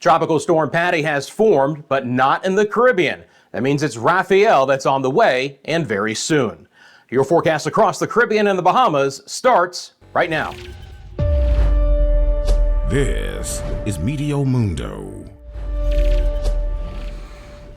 Tropical storm Patty has formed, but not in the Caribbean. That means it's Rafael that's on the way, and very soon. Your forecast across the Caribbean and the Bahamas starts right now. This is Meteo Mundo.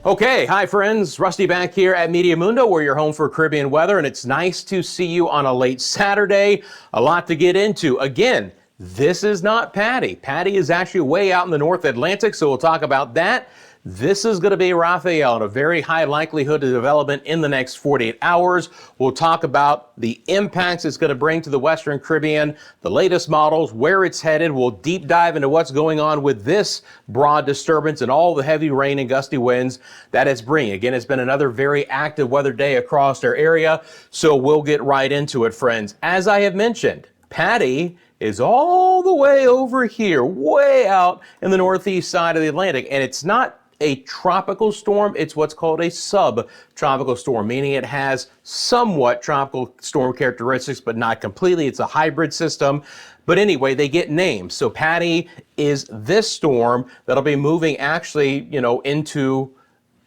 Okay, hi friends, Rusty back here at Meteo Mundo. We're your home for Caribbean weather, and it's nice to see you on a late Saturday. A lot to get into. Again, this is not Patty. Patty is actually way out in the North Atlantic, so we'll talk about that. This is going to be Rafael, and a very high likelihood of development in the next 48 hours. We'll talk about the impacts it's going to bring to the Western Caribbean, the latest models, where it's headed. We'll deep dive into what's going on with this broad disturbance and all the heavy rain and gusty winds that it's bringing. Again, it's been another very active weather day across our area, so we'll get right into it, friends. As I have mentioned, Patty is all the way over here, way out in the northeast side of the Atlantic, and it's not a tropical storm, it's what's called a subtropical storm, meaning it has somewhat tropical storm characteristics, but not completely. It's a hybrid system. But anyway, they get names. So Patty is this storm that'll be moving actually, into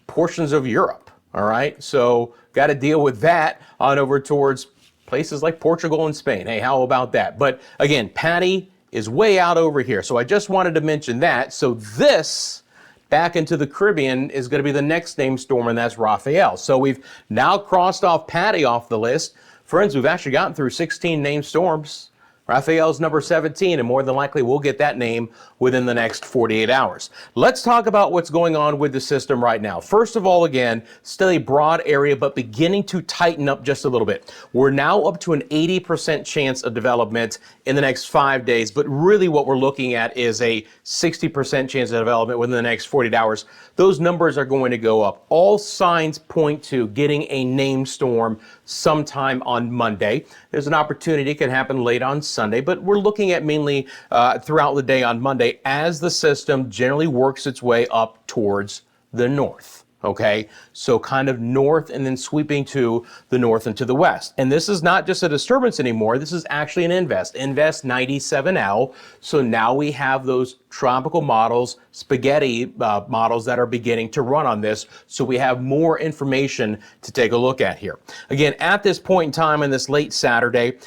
portions of Europe. All right. So got to deal with that on over towards places like Portugal and Spain. Hey, how about that? But again, Patty is way out over here. So I just wanted to mention that. So this back into the Caribbean is going to be the next named storm, and that's Rafael. So we've now crossed off Patty off the list. Friends, we've actually gotten through 16 named storms. Rafael's number 17, and more than likely we'll get that name within the next 48 hours. Let's talk about what's going on with the system right now. First of all, again, still a broad area, but beginning to tighten up just a little bit. We're now up to an 80% chance of development in the next 5 days, but really what we're looking at is a 60% chance of development within the next 48 hours. Those numbers are going to go up. All signs point to getting a named storm sometime on Monday. There's an opportunity, it can happen late on Sunday, but we're looking at mainly throughout the day on Monday as the system generally works its way up towards the north. Okay, so kind of north and then sweeping to the north and to the west. And this is not just a disturbance anymore. This is actually an Invest 97L. So now we have those tropical models, spaghetti models that are beginning to run on this. So we have more information to take a look at here. Again, at this point in time in this late Saturday,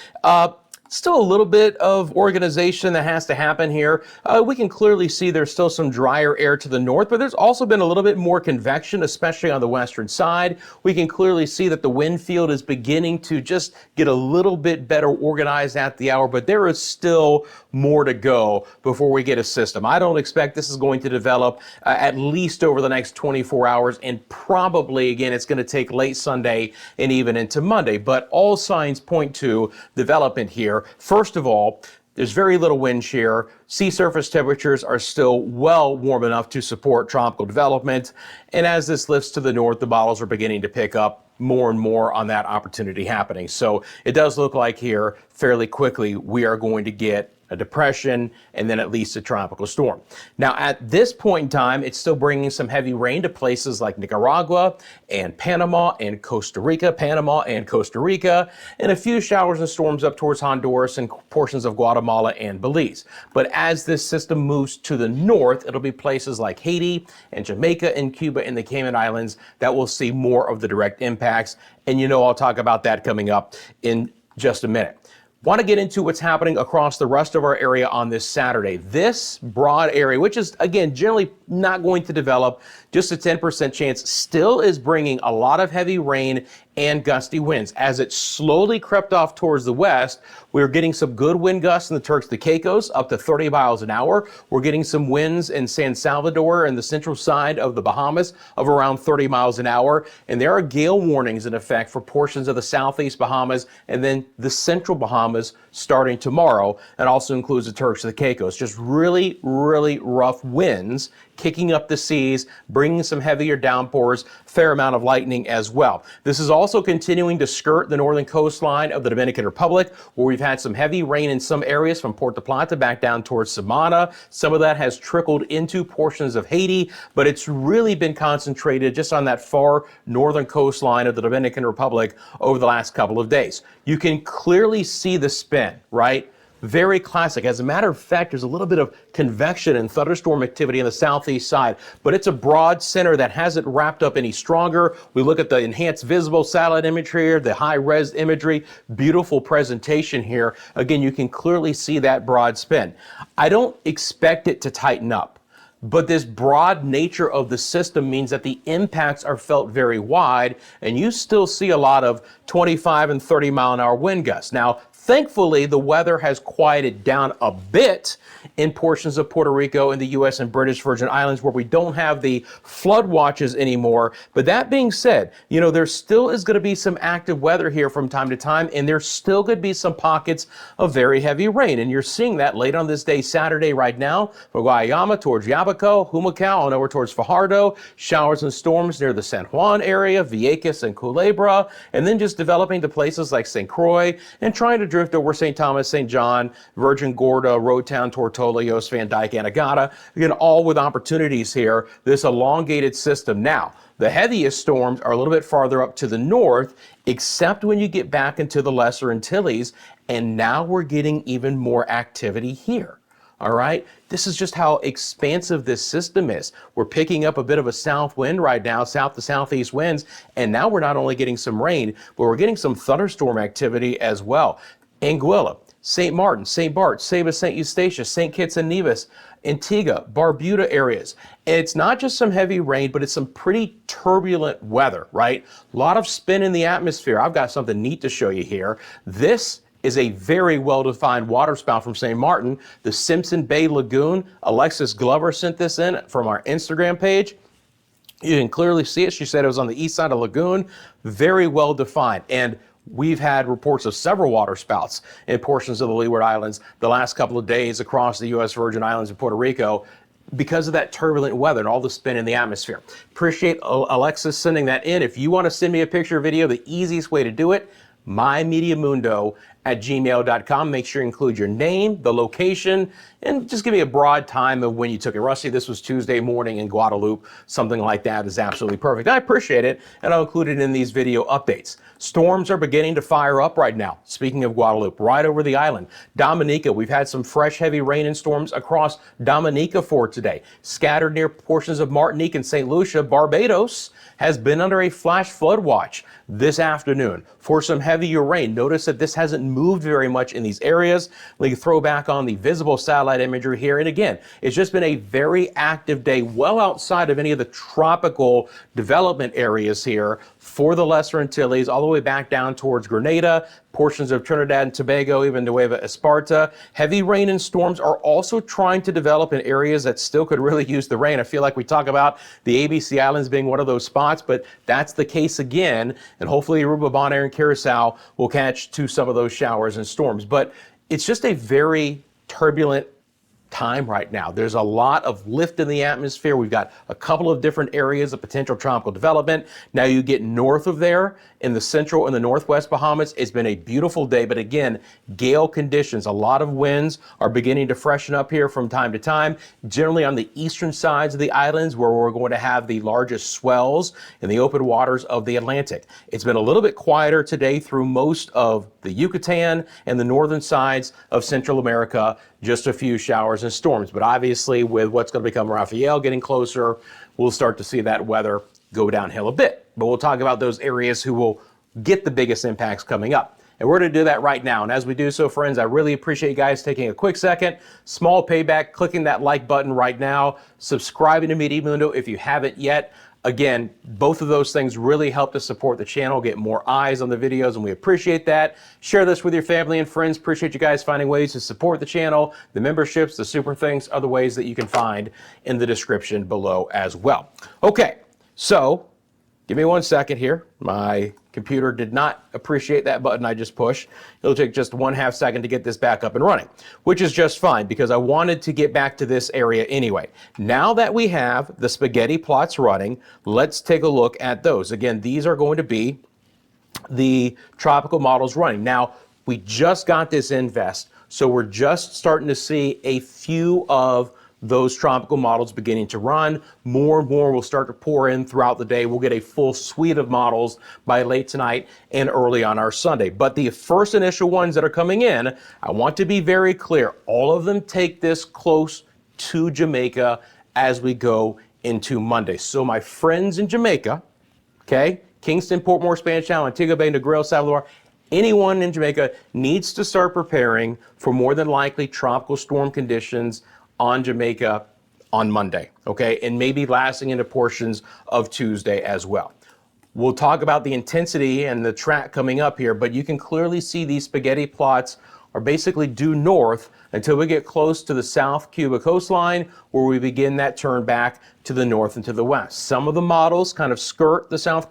still a little bit of organization that has to happen here. We can clearly see there's still some drier air to the north, but there's also been a little bit more convection, especially on the western side. We can clearly see that the wind field is beginning to just get a little bit better organized at the hour, but there is still more to go before we get a system. I don't expect this is going to develop at least over the next 24 hours, and probably, again, it's going to take late Sunday and even into Monday, but all signs point to development here. First of all, there's very little wind shear. Sea surface temperatures are still well warm enough to support tropical development. And as this lifts to the north, the models are beginning to pick up more and more on that opportunity happening. So it does look like here fairly quickly we are going to get a depression, and then at least a tropical storm. Now, at this point in time, it's still bringing some heavy rain to places like Nicaragua and Panama and Costa Rica, and a few showers and storms up towards Honduras and portions of Guatemala and Belize. But as this system moves to the north, it'll be places like Haiti and Jamaica and Cuba and the Cayman Islands that will see more of the direct impacts. And I'll talk about that coming up in just a minute. Want to get into what's happening across the rest of our area on this Saturday. This broad area, which is, again, generally not going to develop, just a 10% chance, still is bringing a lot of heavy rain and gusty winds. As it slowly crept off towards the west, we're getting some good wind gusts in the Turks and Caicos, up to 30 miles an hour. We're getting some winds in San Salvador and the central side of the Bahamas of around 30 miles an hour. And there are gale warnings in effect for portions of the southeast Bahamas and then the central Bahamas starting tomorrow. And also includes the Turks and the Caicos. Just really, really rough winds kicking up the seas, bringing some heavier downpours, fair amount of lightning as well. This is also continuing to skirt the northern coastline of the Dominican Republic, where we've had some heavy rain in some areas from Puerto Plata back down towards Samana. Some of that has trickled into portions of Haiti, but it's really been concentrated just on that far northern coastline of the Dominican Republic over the last couple of days. You can clearly see the spin, right? very classic. As a matter of fact, there's a little bit of convection and thunderstorm activity on the southeast side, but it's a broad center that hasn't wrapped up any stronger. We look at the enhanced visible satellite imagery here, the high-res imagery, beautiful presentation here. Again, you can clearly see that broad spin. I don't expect it to tighten up, but this broad nature of the system means that the impacts are felt very wide, and you still see a lot of 25 and 30 mile an hour wind gusts. Now, thankfully, the weather has quieted down a bit in portions of Puerto Rico and the U.S. and British Virgin Islands where we don't have the flood watches anymore. But that being said, you know, there still is going to be some active weather here from time to time, and there's still going to be some pockets of very heavy rain. And you're seeing that late on this day, Saturday, right now, from Guayama towards Yabaco, Humacao, on over towards Fajardo, showers and storms near the San Juan area, Vieques and Culebra, and then just developing to places like St. Croix and trying to drift over St. Thomas, St. John, Virgin Gorda, Roadtown, Tortola, Yost Van Dyke, Anegada, again, all with opportunities here, this elongated system. Now, the heaviest storms are a little bit farther up to the north, except when you get back into the Lesser Antilles, and now we're getting even more activity here. All right, this is just how expansive this system is. We're picking up a bit of a south wind right now, south to southeast winds, and now we're not only getting some rain, but we're getting some thunderstorm activity as well. Anguilla, St. Martin, St. Bart, Sabas, St. Eustatius, St. Kitts and Nevis, Antigua, Barbuda areas. And it's not just some heavy rain, but it's some pretty turbulent weather, right? A lot of spin in the atmosphere. I've got something neat to show you here. This is a very well-defined waterspout from St. Martin, the Simpson Bay Lagoon. Alexis Glover sent this in from our Instagram page. You can clearly see it. She said it was on the east side of the lagoon. Very well-defined. And we've had reports of several waterspouts in portions of the Leeward Islands the last couple of days across the U.S. Virgin Islands and Puerto Rico because of that turbulent weather and all the spin in the atmosphere. Appreciate Alexis sending that in. If you want to send me a picture or video, the easiest way to do it, mymediamundo@gmail.com. Make sure you include your name, the location, and just give me a broad time of when you took it. Rusty, this was Tuesday morning in Guadalupe. Something like that is absolutely perfect. I appreciate it, and I'll include it in these video updates. Storms are beginning to fire up right now. Speaking of Guadalupe, right over the island. Dominica, we've had some fresh heavy rain and storms across Dominica for today. Scattered near portions of Martinique and St. Lucia. Barbados has been under a flash flood watch this afternoon for some heavier rain. Notice that this hasn't moved very much in these areas. We can throw back on the visible satellite imagery here. And again, it's just been a very active day, well outside of any of the tropical development areas here for the Lesser Antilles, all the way back down towards Grenada, portions of Trinidad and Tobago, even Nueva Esparta. Heavy rain and storms are also trying to develop in areas that still could really use the rain. I feel like we talk about the ABC Islands being one of those spots, but that's the case again. And hopefully Aruba, Bonaire, and Curacao will catch to some of those showers and storms. But it's just a very turbulent time right now. There's a lot of lift in the atmosphere. We've got a couple of different areas of potential tropical development. Now you get north of there in the central and the northwest Bahamas. It's been a beautiful day, but again, gale conditions, a lot of winds are beginning to freshen up here from time to time, generally on the eastern sides of the islands where we're going to have the largest swells in the open waters of the Atlantic. It's been a little bit quieter today through most of the Yucatan and the northern sides of Central America, just a few showers and storms. But obviously with what's going to become Rafael getting closer, we'll start to see that weather go downhill a bit. But we'll talk about those areas who will get the biggest impacts coming up. And we're going to do that right now. And as we do so, friends, I really appreciate you guys taking a quick second, small payback, clicking that like button right now, subscribing to Meteo Mundo if you haven't yet. Again, both of those things really help to support the channel, get more eyes on the videos, and we appreciate that. Share this with your family and friends. Appreciate you guys finding ways to support the channel, the memberships, the super things, other ways that you can find in the description below as well. Okay, so give me 1 second here. My computer did not appreciate that button I just pushed. It'll take just 1/2 second to get this back up and running, which is just fine because I wanted to get back to this area anyway. Now that we have the spaghetti plots running, let's take a look at those. Again, these are going to be the tropical models running. Now, we just got this invest, so we're just starting to see a few of those tropical models beginning to run. More and more will start to pour in throughout the day. We'll get a full suite of models by late tonight and early on our Sunday. But the first initial ones that are coming in, I want to be very clear. All of them take this close to Jamaica as we go into Monday. So my friends in Jamaica, okay, Kingston, Portmore, Spanish Town, Antigua Bay, Negril, Salvador, anyone in Jamaica needs to start preparing for more than likely tropical storm conditions on Jamaica on Monday, okay, and maybe lasting into portions of Tuesday as well. We'll talk about the intensity and the track coming up here, but you can clearly see these spaghetti plots are basically due north until we get close to the South Cuba coastline, where we begin that turn back to the north and to the west. Some of the models kind of skirt the South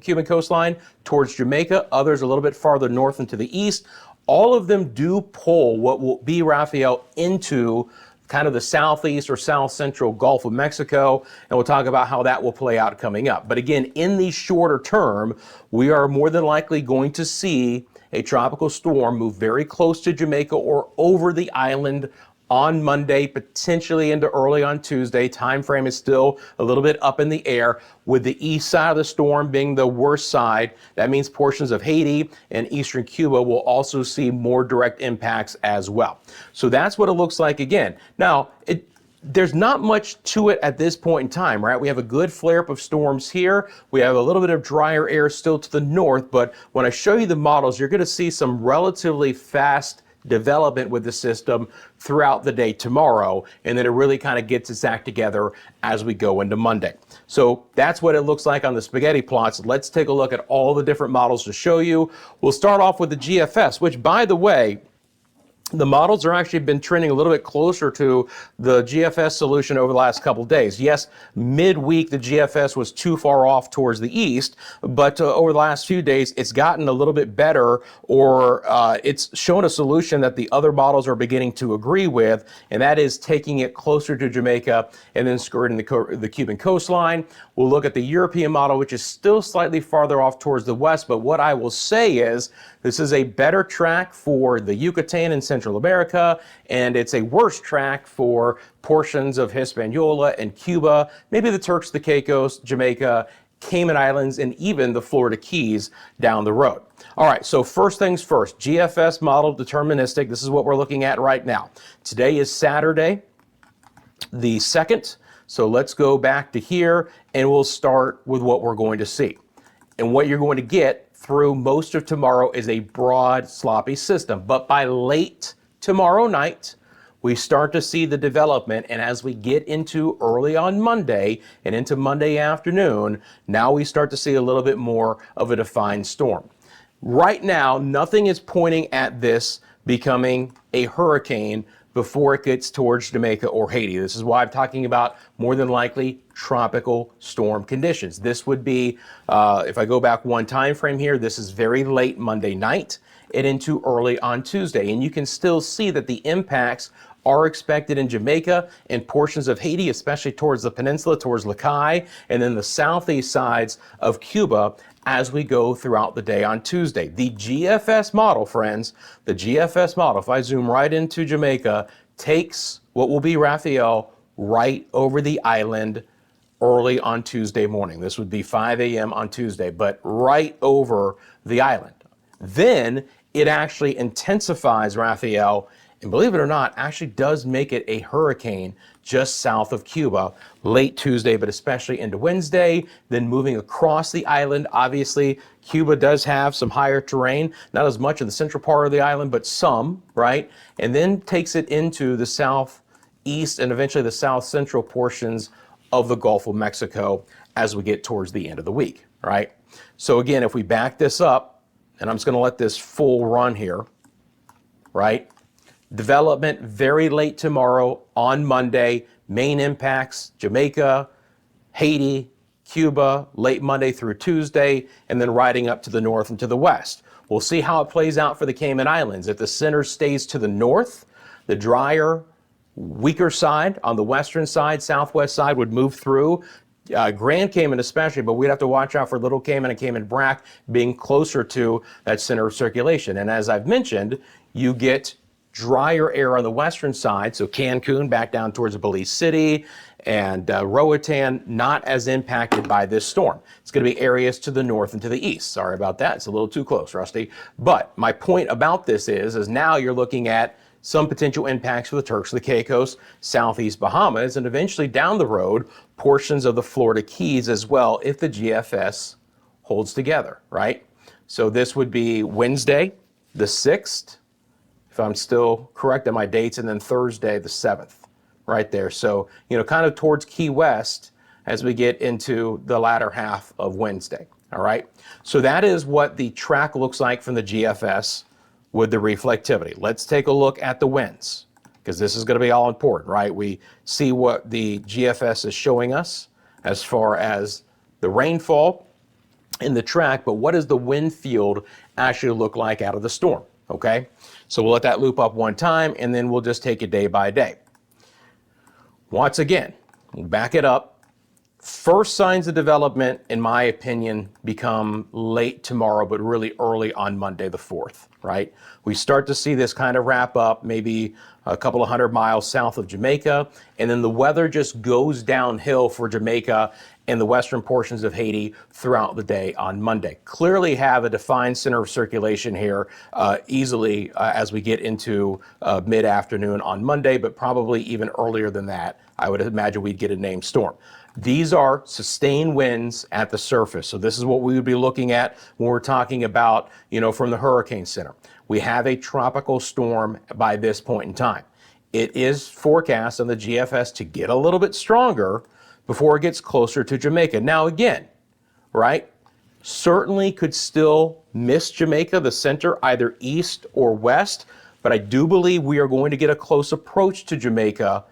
Cuban coastline towards Jamaica, others a little bit farther north and to the east. All of them do pull what will be, Rafael, into kind of the southeast or south central Gulf of Mexico, and we'll talk about how that will play out coming up. But again, in the shorter term, we are more than likely going to see a tropical storm move very close to Jamaica or over the island on Monday, potentially into early on Tuesday. Time frame is still a little bit up in the air, with the east side of the storm being the worst side. That means portions of Haiti and eastern Cuba will also see more direct impacts as well. So that's what it looks like again. Now, there's not much to it at this point in time, right? We have a good flare-up of storms here. We have a little bit of drier air still to the north, but when I show you the models, you're going to see some relatively fast development with the system throughout the day tomorrow, and then it really kind of gets its act together as we go into Monday. So that's what it looks like on the spaghetti plots. Let's take a look at all the different models to show you. We'll start off with the GFS, which, by the way, the models are actually been trending a little bit closer to the GFS solution over the last couple of days. Yes, midweek the GFS was too far off towards the east, but over the last few days it's gotten a little bit better, or it's shown a solution that the other models are beginning to agree with, and that is taking it closer to Jamaica and then skirting the Cuban coastline. We'll look at the European model, which is still slightly farther off towards the west, but what I will say is this is a better track for the Yucatan and Central America, and it's a worse track for portions of Hispaniola and Cuba, maybe the Turks, the Caicos, Jamaica, Cayman Islands, and even the Florida Keys down the road. All right, so first things first, GFS model deterministic. This is what we're looking at right now. Today is Saturday, the 2nd. So let's go back to here, and we'll start with what we're going to see. And what you're going to get through most of tomorrow is a broad, sloppy system. But by late tomorrow night, we start to see the development. And as we get into early on Monday and into Monday afternoon, now we start to see a little bit more of a defined storm. Right now, nothing is pointing at this becoming a hurricane before it gets towards Jamaica or Haiti. This is why I'm talking about more than likely tropical storm conditions. This would be, if I go back one time frame here, this is very late Monday night and into early on Tuesday. And you can still see that the impacts are expected in Jamaica and portions of Haiti, especially towards the peninsula, towards Lacaille, and then the southeast sides of Cuba as we go throughout the day on Tuesday. The GFS model, friends, the GFS model, if I zoom right into Jamaica, takes what will be, Rafael, right over the island early on Tuesday morning. This would be 5 a.m. on Tuesday, but right over the island. Then it actually intensifies, Rafael, and believe it or not, actually does make it a hurricane just south of Cuba late Tuesday, but especially into Wednesday, then moving across the island. Obviously, Cuba does have some higher terrain, not as much in the central part of the island, but some, right? And then takes it into the southeast and eventually the south central portions of the Gulf of Mexico as we get towards the end of the week, right? So again, if we back this up, and I'm just going to let this full run here, right? Development very late tomorrow on Monday. Main impacts, Jamaica, Haiti, Cuba, late Monday through Tuesday, and then riding up to the north and to the west. We'll see how it plays out for the Cayman Islands. If the center stays to the north, the drier, weaker side on the western side, southwest side would move through. Grand Cayman especially, but we'd have to watch out for Little Cayman and Cayman Brac being closer to that center of circulation. And as I've mentioned, you get drier air on the western side, so Cancun back down towards Belize City and Roatan, not as impacted by this storm. It's going to be areas to the north and to the east. Sorry about that. It's a little too close, Rusty. But my point about this is now you're looking at some potential impacts for the Turks and the Caicos, southeast Bahamas, and eventually down the road, portions of the Florida Keys as well, if the GFS holds together, right? So this would be Wednesday, the 6th, if I'm still correct on my dates, and then Thursday, the 7th, right there. So, kind of towards Key West as we get into the latter half of Wednesday, all right? So that is what the track looks like from the GFS with the reflectivity. Let's take a look at the winds, because this is going to be all important, right? We see what the GFS is showing us as far as the rainfall in the track, but what does the wind field actually look like out of the storm, okay? So we'll let that loop up one time, and then we'll just take it day by day. Once again, we'll back it up. First signs of development, in my opinion, become late tomorrow, but really early on Monday the 4th, right? We start to see this kind of wrap up maybe a couple of 100 miles south of Jamaica, and then the weather just goes downhill for Jamaica and the western portions of Haiti throughout the day on Monday. Clearly have a defined center of circulation here easily as we get into mid-afternoon on Monday, but probably even earlier than that. I would imagine we'd get a named storm. These are sustained winds at the surface. So this is what we would be looking at when we're talking about, from the Hurricane Center. We have a tropical storm by this point in time. It is forecast on the GFS to get a little bit stronger before it gets closer to Jamaica. Now again, right, certainly could still miss Jamaica, the center, either east or west, but I do believe we are going to get a close approach to Jamaica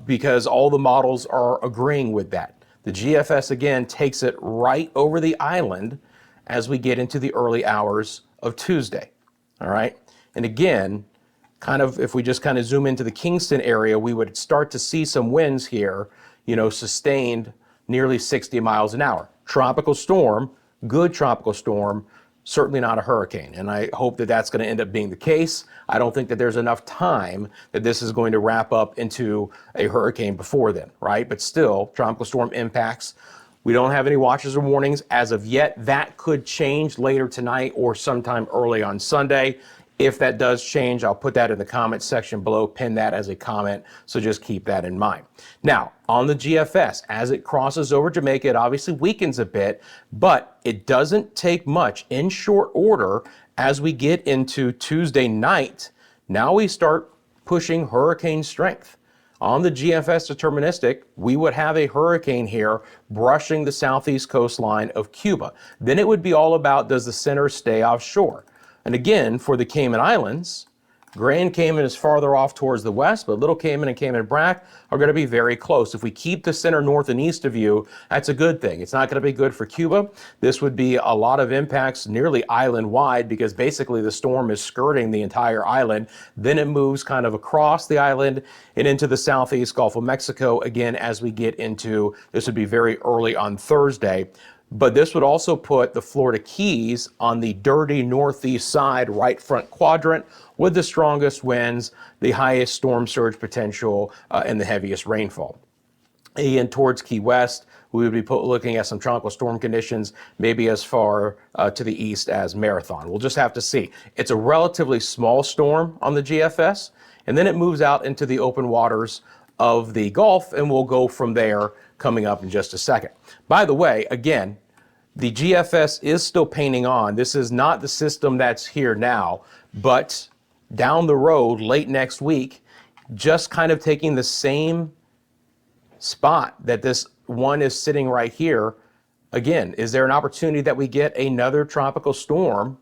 because all the models are agreeing with that. The GFS, again, takes it right over the island as we get into the early hours of Tuesday, all right? And again, if we just zoom into the Kingston area, we would start to see some winds here, sustained nearly 60 miles an hour. Tropical storm, good tropical storm, certainly not a hurricane. And I hope that that's going to end up being the case. I don't think that there's enough time that this is going to wrap up into a hurricane before then, right? But still, tropical storm impacts. We don't have any watches or warnings as of yet. That could change later tonight or sometime early on Sunday. If that does change, I'll put that in the comment section below, pin that as a comment, so just keep that in mind. Now, on the GFS, as it crosses over Jamaica, it obviously weakens a bit, but it doesn't take much in short order as we get into Tuesday night. Now we start pushing hurricane strength. On the GFS deterministic, we would have a hurricane here brushing the southeast coastline of Cuba. Then it would be all about, does the center stay offshore? And again, for the Cayman Islands, Grand Cayman is farther off towards the west, but Little Cayman and Cayman Brac are going to be very close. If we keep the center north and east of you, that's a good thing. It's not going to be good for Cuba. This would be a lot of impacts nearly island-wide because basically the storm is skirting the entire island. Then it moves kind of across the island and into the southeast Gulf of Mexico. Again, as we get into, this would be very early on Thursday. But this would also put the Florida Keys on the dirty northeast side, right front quadrant, with the strongest winds, the highest storm surge potential, and the heaviest rainfall. Again, towards Key West, we would be looking at some tropical storm conditions, maybe as far to the east as Marathon. We'll just have to see. It's a relatively small storm on the GFS, and then it moves out into the open waters of the Gulf, and we'll go from there coming up in just a second. By the way, again, the GFS is still painting on. This is not the system that's here now, but down the road, late next week, just kind of taking the same spot that this one is sitting right here. Again, is there an opportunity that we get another tropical storm?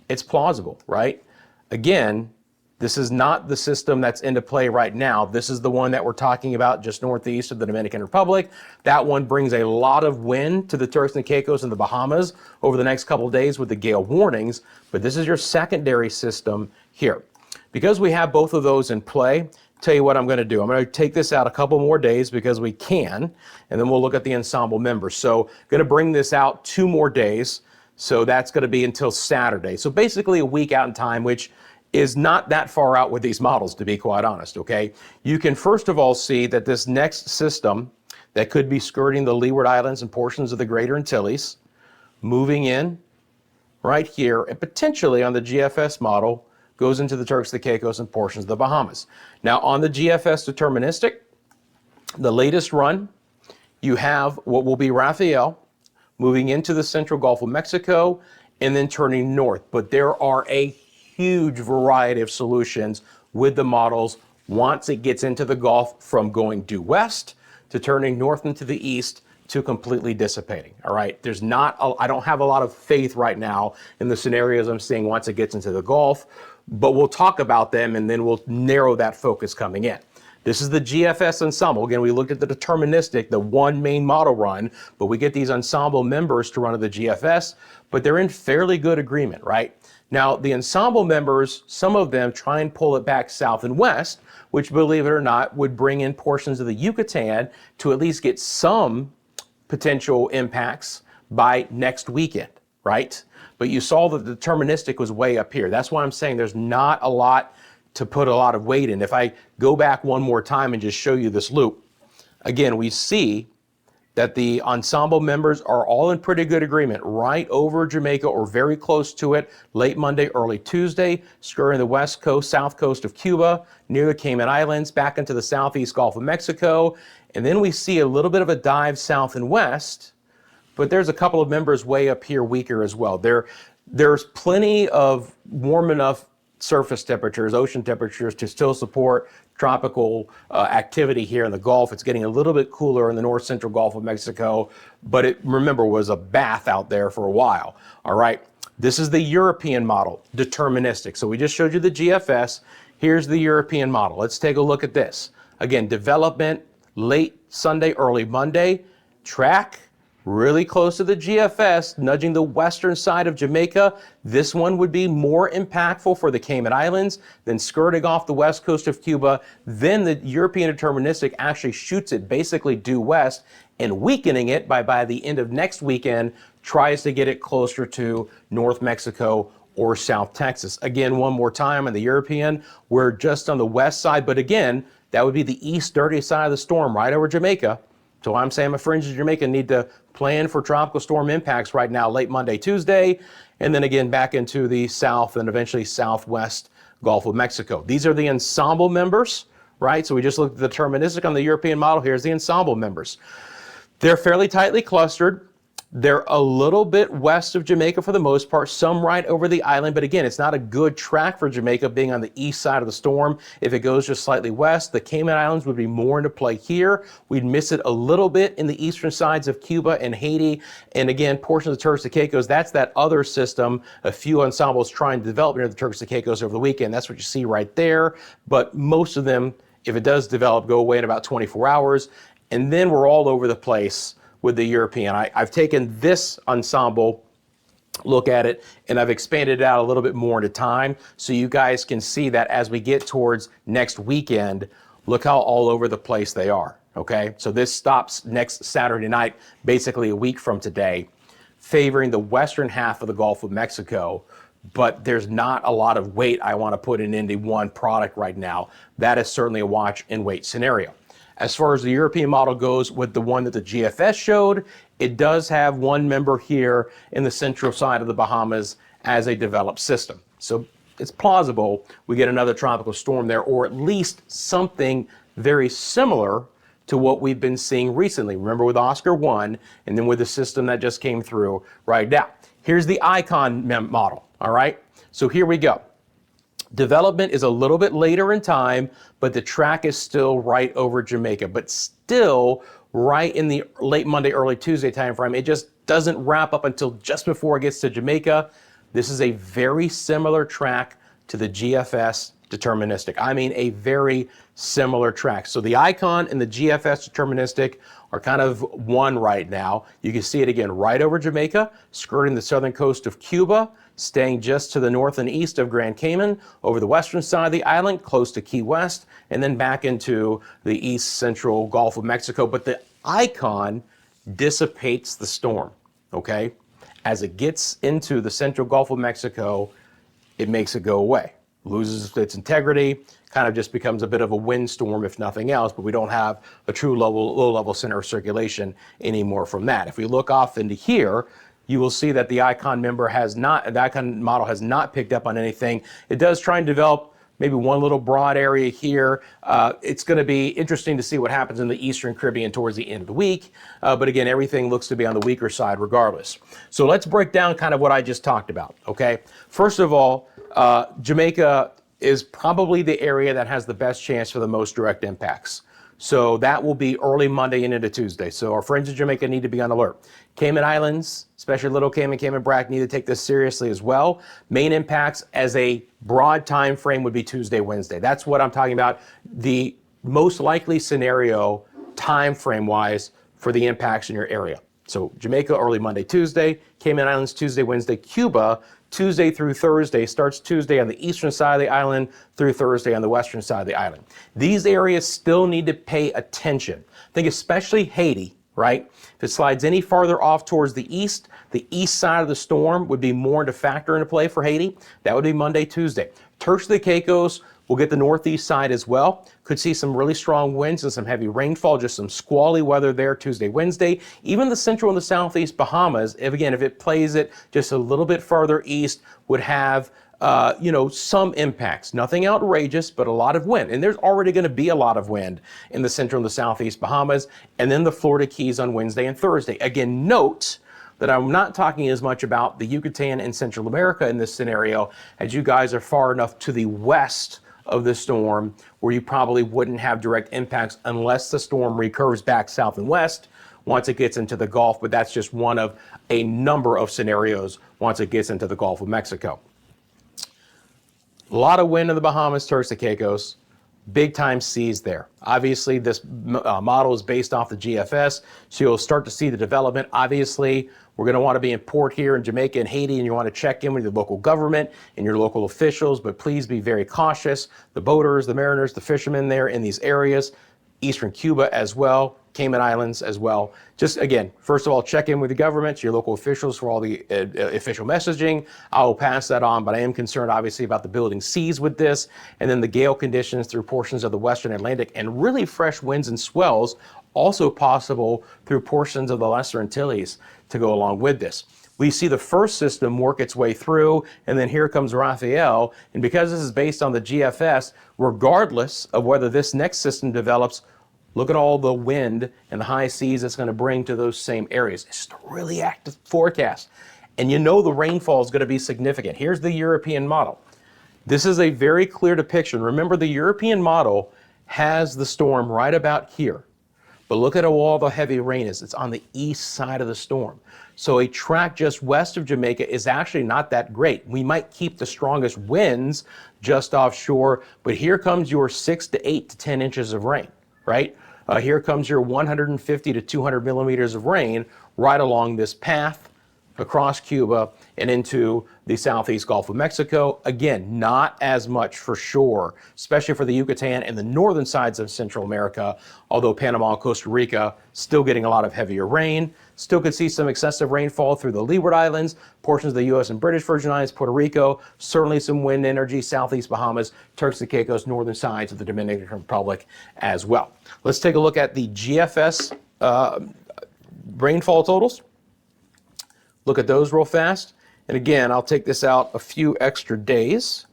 It's plausible, right? Again, this is not the system that's into play right now. This is the one that we're talking about just northeast of the Dominican Republic. That one brings a lot of wind to the Turks and Caicos and the Bahamas over the next couple of days with the gale warnings, but this is your secondary system here. Because we have both of those in play, tell you what I'm going to do. I'm going to take this out a couple more days because we can, and then we'll look at the ensemble members. So going to bring this out 2 more days. So that's going to be until Saturday. So basically a week out in time, which is not that far out with these models, to be quite honest, okay? You can first of all see that this next system that could be skirting the Leeward Islands and portions of the Greater Antilles, moving in right here, and potentially on the GFS model, goes into the Turks and Caicos and portions of the Bahamas. Now, on the GFS deterministic, the latest run, you have what will be Rafael moving into the central Gulf of Mexico and then turning north. But there are a huge variety of solutions with the models once it gets into the Gulf, from going due west to turning north into the east to completely dissipating. All right, I don't have a lot of faith right now in the scenarios I'm seeing once it gets into the Gulf, but we'll talk about them and then we'll narrow that focus coming in. This is the GFS ensemble. Again, we looked at the deterministic, the one main model run, but we get these ensemble members to run to the GFS, but they're in fairly good agreement, right? Now, the ensemble members, some of them try and pull it back south and west, which, believe it or not, would bring in portions of the Yucatan to at least get some potential impacts by next weekend, right? But you saw that the deterministic was way up here. That's why I'm saying there's not a lot to put a lot of weight in. If I go back one more time and just show you this loop, again, we see that the ensemble members are all in pretty good agreement right over Jamaica or very close to it, late Monday, early Tuesday, skirting the west coast, south coast of Cuba, near the Cayman Islands, back into the southeast Gulf of Mexico. And then we see a little bit of a dive south and west, but there's a couple of members way up here weaker as well. There's plenty of warm enough surface temperatures, ocean temperatures, to still support tropical activity here in the Gulf. It's getting a little bit cooler in the north central Gulf of Mexico, but it, remember, was a bath out there for a while. All right, this is the European model, deterministic. So we just showed you the GFS. Here's the European model. Let's take a look at this. Again, development late Sunday, early Monday, track really close to the GFS, nudging the western side of Jamaica. This one would be more impactful for the Cayman Islands, then skirting off the west coast of Cuba. Then the European deterministic actually shoots it basically due west and weakening it by the end of next weekend, tries to get it closer to North Mexico or South Texas. Again, one more time on the European, we're just on the west side, but again, that would be the east dirty side of the storm right over Jamaica. So I'm saying my friends in Jamaica need to plan for tropical storm impacts right now, late Monday, Tuesday, and then again back into the south and eventually southwest Gulf of Mexico. These are the ensemble members, right? So we just looked at the deterministic on the European model. Here's the ensemble members. They're fairly tightly clustered. They're a little bit west of Jamaica for the most part, some right over the island, but again, it's not a good track for Jamaica being on the east side of the storm. If it goes just slightly west, the Cayman Islands would be more into play here. We'd miss it a little bit in the eastern sides of Cuba and Haiti, and again, portions of the Turks and Caicos. That's that other system. A few ensembles trying to develop near the Turks and Caicos over the weekend. That's what you see right there, but most of them, if it does develop, go away in about 24 hours, and then we're all over the place with the European. I've taken this ensemble, look at it, and I've expanded it out a little bit more into time so you guys can see that as we get towards next weekend, look how all over the place they are, okay? So this stops next Saturday night, basically a week from today, favoring the western half of the Gulf of Mexico, but there's not a lot of weight I want to put in into one product right now. That is certainly a watch and wait scenario. As far as the European model goes, with the one that the GFS showed, it does have one member here in the central side of the Bahamas as a developed system. So it's plausible we get another tropical storm there, or at least something very similar to what we've been seeing recently. Remember with Oscar 1, and then with the system that just came through right now. Here's the Icon model, all right? So here we go. Development is a little bit later in time, but the track is still right over Jamaica, but still right in the late Monday, early Tuesday timeframe. It just doesn't wrap up until just before it gets to Jamaica. This is a very similar track to the GFS deterministic. I mean, a very similar track. So the Icon and the GFS deterministic are kind of one right now. You can see it again right over Jamaica, skirting the southern coast of Cuba, staying just to the north and east of Grand Cayman, over the western side of the island, close to Key West, and then back into the east central Gulf of Mexico. But the Icon dissipates the storm, okay? As it gets into the central Gulf of Mexico, it makes it go away, loses its integrity, kind of just becomes a bit of a windstorm if nothing else, but we don't have a true low-level center of circulation anymore from that. If we look off into here, you will see that the icon model has not picked up on anything. It does try and develop maybe one little broad area here. It's going to be interesting to see what happens in the Eastern Caribbean towards the end of the week. But again, everything looks to be on the weaker side regardless. So let's break down kind of what I just talked about, okay? First of all, Jamaica is probably the area that has the best chance for the most direct impacts. So that will be early Monday and into Tuesday. So our friends in Jamaica need to be on alert. Cayman Islands, especially Little Cayman, Cayman Brac, need to take this seriously as well. Main impacts as a broad time frame would be Tuesday, Wednesday. That's what I'm talking about. The most likely scenario time frame wise for the impacts in your area. So Jamaica early Monday, Tuesday, Cayman Islands Tuesday, Wednesday, Cuba Tuesday through Thursday, starts Tuesday on the eastern side of the island through Thursday on the western side of the island. These areas still need to pay attention. Think especially Haiti, right? If it slides any farther off towards the east side of the storm would be more to factor into play for Haiti. That would be Monday, Tuesday. Turks of the Caicos will get the northeast side as well. Could see some really strong winds and some heavy rainfall, just some squally weather there Tuesday, Wednesday. Even the central and the southeast Bahamas, if it plays it just a little bit farther east, would have some impacts. Nothing outrageous, but a lot of wind. And there's already going to be a lot of wind in the central and the southeast Bahamas, and then the Florida Keys on Wednesday and Thursday. Again, note that I'm not talking as much about the Yucatan and Central America in this scenario, as you guys are far enough to the west of the storm where you probably wouldn't have direct impacts unless the storm recurves back south and west once it gets into the Gulf, but that's just one of a number of scenarios once it gets into the Gulf of Mexico. A lot of wind in the Bahamas, Turks and Caicos, big time seas there. Obviously, this model is based off the GFS, so you'll start to see the development. Obviously, we're going to want to be in port here in Jamaica and Haiti, and you want to check in with your local government and your local officials, but please be very cautious. The boaters, the mariners, the fishermen there in these areas, Eastern Cuba as well, Cayman Islands as well. Just again, first of all, check in with the government, your local officials for all the official messaging. I will pass that on, but I am concerned obviously about the building seas with this, and then the gale conditions through portions of the Western Atlantic, and really fresh winds and swells also possible through portions of the Lesser Antilles to go along with this. We see the first system work its way through, and then here comes Rafael. And because this is based on the GFS, regardless of whether this next system develops, look at all the wind and the high seas it's going to bring to those same areas. It's just a really active forecast. And you know the rainfall is going to be significant. Here's the European model. This is a very clear depiction. Remember, the European model has the storm right about here. But look at how all the heavy rain is. It's on the east side of the storm. So a track just west of Jamaica is actually not that great. We might keep the strongest winds just offshore, but here comes your 6 to 8 to 10 inches of rain, right? Here comes your 150 to 200 millimeters of rain right along this path across Cuba and into the southeast Gulf of Mexico. Again, not as much for sure, especially for the Yucatan and the northern sides of Central America, although Panama and Costa Rica still getting a lot of heavier rain. Still could see some excessive rainfall through the Leeward Islands, portions of the U.S. and British Virgin Islands, Puerto Rico, certainly some wind energy, southeast Bahamas, Turks and Caicos, northern sides of the Dominican Republic as well. Let's take a look at the GFS rainfall totals. Look at those real fast. And again, I'll take this out a few extra days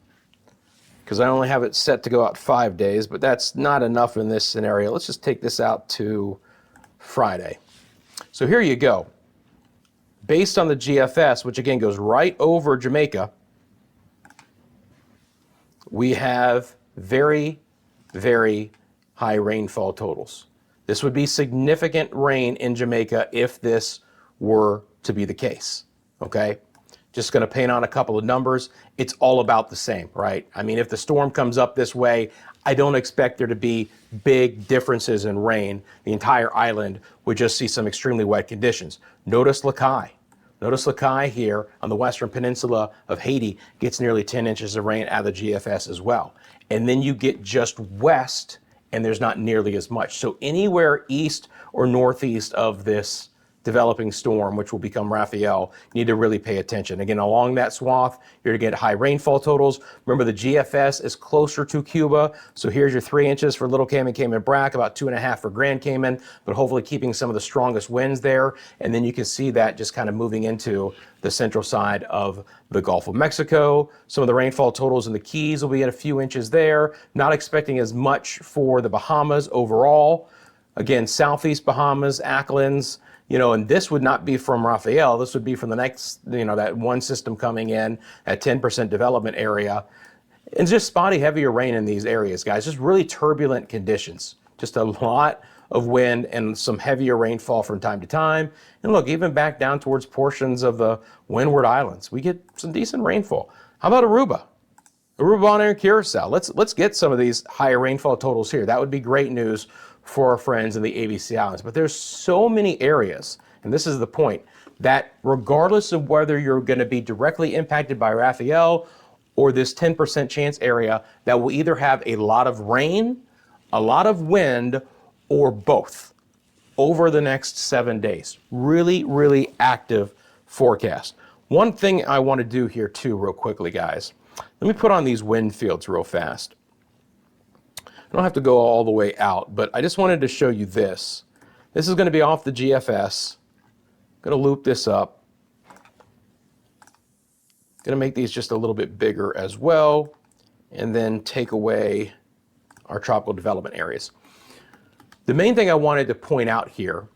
because I only have it set to go out 5 days, but that's not enough in this scenario. Let's just take this out to Friday. So here you go. Based on the GFS, which again goes right over Jamaica, we have very, very high rainfall totals. This would be significant rain in Jamaica if this were to be the case, okay? Just going to paint on a couple of numbers. It's all about the same, right? I mean, if the storm comes up this way, I don't expect there to be big differences in rain. The entire island would just see some extremely wet conditions. Notice Lakai. Notice Lakai here on the western peninsula of Haiti gets nearly 10 inches of rain out of the GFS as well. And then you get just west and there's not nearly as much. So anywhere east or northeast of this developing storm, which will become Rafael, you need to really pay attention. Again, along that swath, you're going to get high rainfall totals. Remember, the GFS is closer to Cuba. So here's your 3 inches for Little Cayman, Cayman Brac, about 2.5 for Grand Cayman, but hopefully keeping some of the strongest winds there. And then you can see that just kind of moving into the central side of the Gulf of Mexico. Some of the rainfall totals in the Keys will be at a few inches there. Not expecting as much for the Bahamas overall. Again, southeast Bahamas, Acklins, and this would not be from Rafael. This would be from the next, that one system coming in at 10% development area. And just spotty heavier rain in these areas, guys. Just really turbulent conditions. Just a lot of wind and some heavier rainfall from time to time. And look, even back down towards portions of the Windward Islands, we get some decent rainfall. How about Aruba? Aruba, Bonaire, and Curacao. Let's get some of these higher rainfall totals here. That would be great news for our friends in the ABC Islands. But there's so many areas, and this is the point, that regardless of whether you're going to be directly impacted by Rafael or this 10% chance area, that will either have a lot of rain, a lot of wind, or both over the next 7 days. Really, really active forecast. One thing I want to do here too, real quickly, guys. Let me put on these wind fields real fast. I don't have to go all the way out, but I just wanted to show you this. This is going to be off the GFS. I'm going to loop this up. Going to make these just a little bit bigger as well, and then take away our tropical development areas. The main thing I wanted to point out here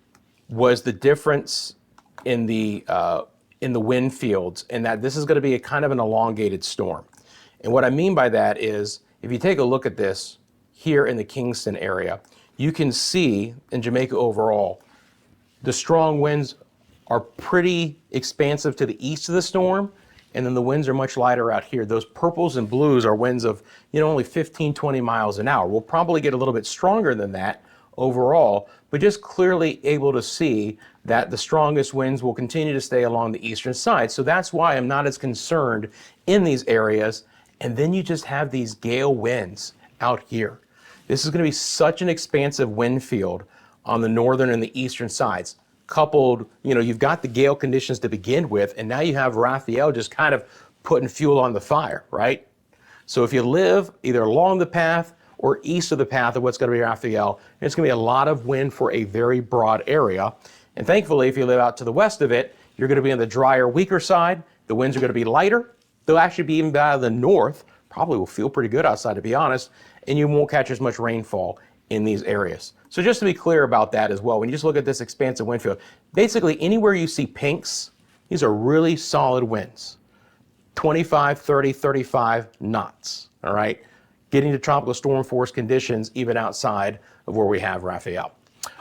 was the difference in the wind fields, and that this is going to be a kind of an elongated storm. And what I mean by that is, if you take a look at this here in the Kingston area, you can see in Jamaica overall, the strong winds are pretty expansive to the east of the storm, and then the winds are much lighter out here. Those purples and blues are winds of only 15, 20 miles an hour. We'll probably get a little bit stronger than that overall, but just clearly able to see that the strongest winds will continue to stay along the eastern side. So that's why I'm not as concerned in these areas. And then you just have these gale winds out here. This is going to be such an expansive wind field on the northern and the eastern sides. Coupled, you've got the gale conditions to begin with, and now you have Rafael just kind of putting fuel on the fire, right? So if you live either along the path or east of the path of what's going to be Rafael, it's going to be a lot of wind for a very broad area. And thankfully, if you live out to the west of it, you're going to be on the drier, weaker side. The winds are going to be lighter. They'll actually be even out of the north. Probably will feel pretty good outside, to be honest, and you won't catch as much rainfall in these areas. So just to be clear about that as well, when you just look at this expansive wind field, basically anywhere you see pinks, these are really solid winds. 25, 30, 35 knots, all right? Getting to tropical storm force conditions even outside of where we have Rafael.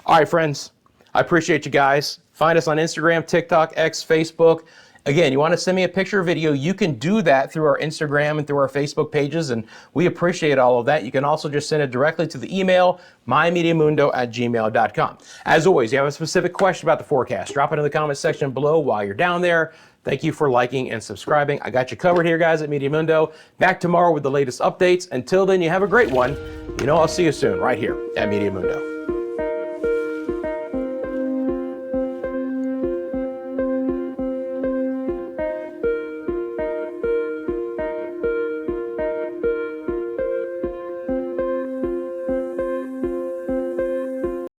All right, friends, I appreciate you guys. Find us on Instagram, TikTok, X, Facebook. Again, you want to send me a picture or video, you can do that through our Instagram and through our Facebook pages, and we appreciate all of that. You can also just send it directly to the email, myMediaMundo@gmail.com. As always, you have a specific question about the forecast, drop it in the comment section below while you're down there. Thank you for liking and subscribing. I got you covered here, guys, at Meteo Mundo. Back tomorrow with the latest updates. Until then, you have a great one. I'll see you soon right here at Meteo Mundo.